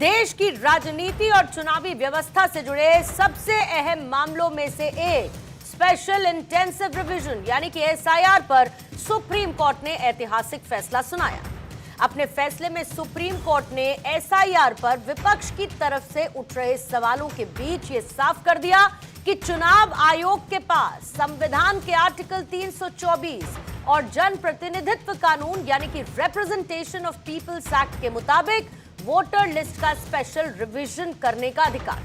देश की राजनीति और चुनावी व्यवस्था से जुड़े सबसे अहम मामलों में से एक स्पेशल इंटेंसिव रिवीजन यानी कि एसआईआर पर सुप्रीम कोर्ट ने ऐतिहासिक फैसला सुनाया। अपने फैसले में सुप्रीम कोर्ट ने एसआईआर पर विपक्ष की तरफ से उठ रहे सवालों के बीच ये साफ कर दिया कि चुनाव आयोग के पास संविधान के आर्टिकल 324 और जन प्रतिनिधित्व कानून यानी कि रिप्रेजेंटेशन ऑफ पीपल्स एक्ट के मुताबिक वोटर लिस्ट का स्पेशल रिवीजन करने का अधिकार।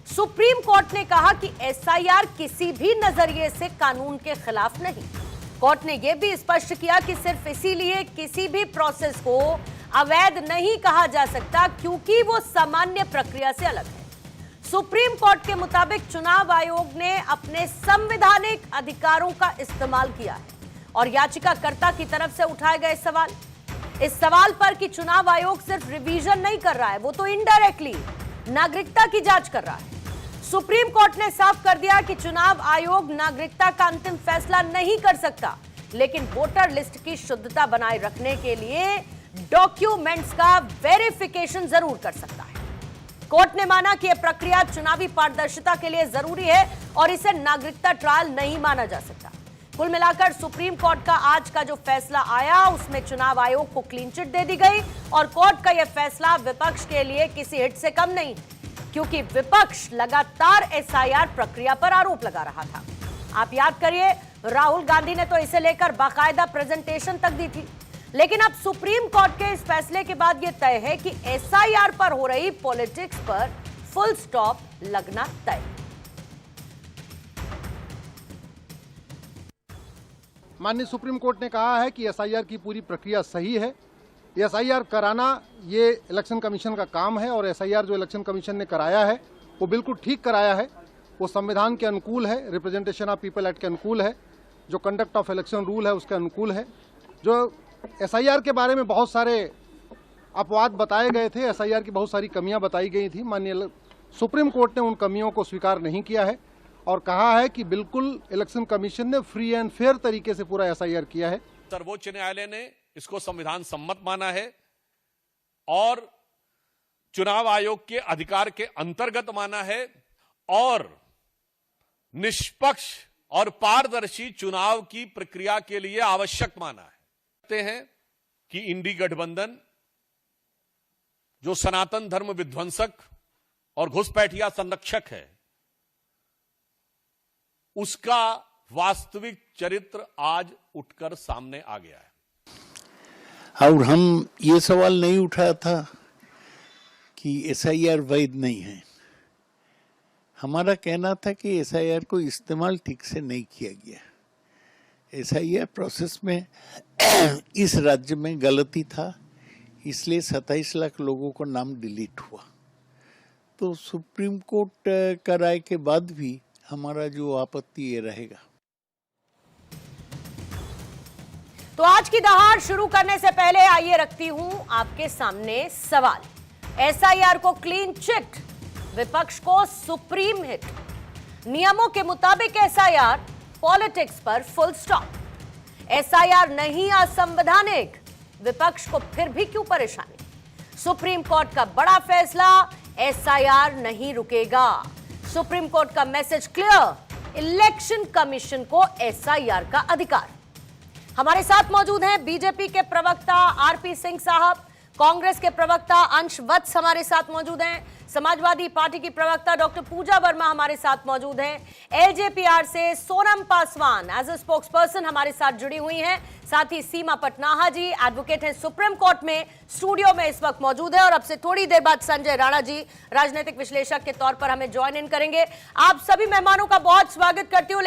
सुप्रीम कोर्ट ने कहा कि एसआईआर किसी भी नजरिए से कानून के खिलाफ नहीं। कोर्ट ने यह भी स्पष्ट किया कि सिर्फ इसीलिए किसी भी प्रोसेस को अवैध नहीं कहा जा सकता क्योंकि वो सामान्य प्रक्रिया से अलग है। सुप्रीम कोर्ट के मुताबिक चुनाव आयोग ने अपने संवैधानिक अधिकारों का इस्तेमाल किया है और याचिकाकर्ता की तरफ से उठाए गए सवाल, इस सवाल पर कि चुनाव आयोग सिर्फ रिवीजन नहीं कर रहा है, वो तो इनडायरेक्टली नागरिकता की जांच कर रहा है। सुप्रीम कोर्ट ने साफ कर दिया कि चुनाव आयोग नागरिकता का अंतिम फैसला नहीं कर सकता, लेकिन वोटर लिस्ट की शुद्धता बनाए रखने के लिए डॉक्यूमेंट्स का वेरिफिकेशन जरूर कर सकता है। कोर्ट ने माना कि यह प्रक्रिया चुनावी पारदर्शिता के लिए जरूरी है और इसे नागरिकता ट्रायल नहीं माना जा सकता। कुल मिलाकर सुप्रीम कोर्ट का आज का जो फैसला आया उसमें चुनाव आयोग को क्लीन चिट दे दी गई और कोर्ट का यह फैसला विपक्ष के लिए किसी हिट से कम नहीं, क्योंकि विपक्ष लगातार एसआईआर प्रक्रिया पर आरोप लगा रहा था। आप याद करिए, राहुल गांधी ने तो इसे लेकर बाकायदा प्रेजेंटेशन तक दी थी, लेकिन अब सुप्रीम कोर्ट के इस फैसले के बाद यह तय है कि एसआईआर पर हो रही पॉलिटिक्स पर फुल स्टॉप लगना तय। माननीय सुप्रीम कोर्ट ने कहा है कि एसआईआर की पूरी प्रक्रिया सही है। एसआईआर कराना ये इलेक्शन कमीशन का काम है और एसआईआर जो इलेक्शन कमीशन ने कराया है वो बिल्कुल ठीक कराया है। वो संविधान के अनुकूल है, रिप्रेजेंटेशन ऑफ पीपल एक्ट के अनुकूल है, जो कंडक्ट ऑफ इलेक्शन रूल है उसके अनुकूल है। जो एसआईआर के बारे में बहुत सारे अपवाद बताए गए थे, एसआईआर की बहुत सारी कमियां बताई गई थी, माननीय सुप्रीम कोर्ट ने उन कमियों को स्वीकार नहीं किया है और कहा है कि बिल्कुल इलेक्शन कमीशन ने फ्री एंड फेयर तरीके से पूरा एसआईआर किया है। सर्वोच्च न्यायालय ने इसको संविधान सम्मत माना है और चुनाव आयोग के अधिकार के अंतर्गत माना है और निष्पक्ष और पारदर्शी चुनाव की प्रक्रिया के लिए आवश्यक माना है। कहते हैं कि इंडी गठबंधन जो सनातन धर्म विध्वंसक और घुसपैठिया संरक्षक है, उसका वास्तविक चरित्र आज उठकर सामने आ गया है। और हम ये सवाल नहीं उठाया था कि एसआईआर वैध नहीं है। हमारा कहना था कि एसआईआर को इस्तेमाल ठीक से नहीं किया गया। एसआईआर प्रोसेस में इस राज्य में गलती था, इसलिए 27 लाख लोगों का नाम डिलीट हुआ। तो सुप्रीम कोर्ट का राय के बाद भी हमारा जो आपत्ति ये रहेगा। तो आज की दहाड़ शुरू करने से पहले आइए रखती हूं आपके सामने सवाल। एसआईआर को क्लीन चिट, विपक्ष को सुप्रीम हिट। नियमों के मुताबिक एसआईआर, पॉलिटिक्स पर फुल स्टॉप। एसआईआर नहीं असंवैधानिक, विपक्ष को फिर भी क्यों परेशानी? सुप्रीम कोर्ट का बड़ा फैसला, एसआईआर नहीं रुकेगा। सुप्रीम कोर्ट का मैसेज क्लियर, इलेक्शन कमीशन को एसआईआर का अधिकार। हमारे साथ मौजूद हैं बीजेपी के प्रवक्ता आरपी सिंह साहब, कांग्रेस के प्रवक्ता अंश वत्स हमारे साथ मौजूद हैं, समाजवादी पार्टी की प्रवक्ता डॉक्टर पूजा वर्मा हमारे साथ मौजूद हैं, एलजेपीआर से Sonam Paswan as a spokesperson हमारे साथ जुड़ी हुई हैं, साथ ही सीमा पटनाहा जी एडवोकेट हैं, सुप्रीम कोर्ट में स्टूडियो में इस वक्त मौजूद है और अब से थोड़ी देर बाद संजय राणा जी राजनीतिक विश्लेषक के तौर पर हमें ज्वाइन इन करेंगे। आप सभी मेहमानों का बहुत स्वागत करती हूँ।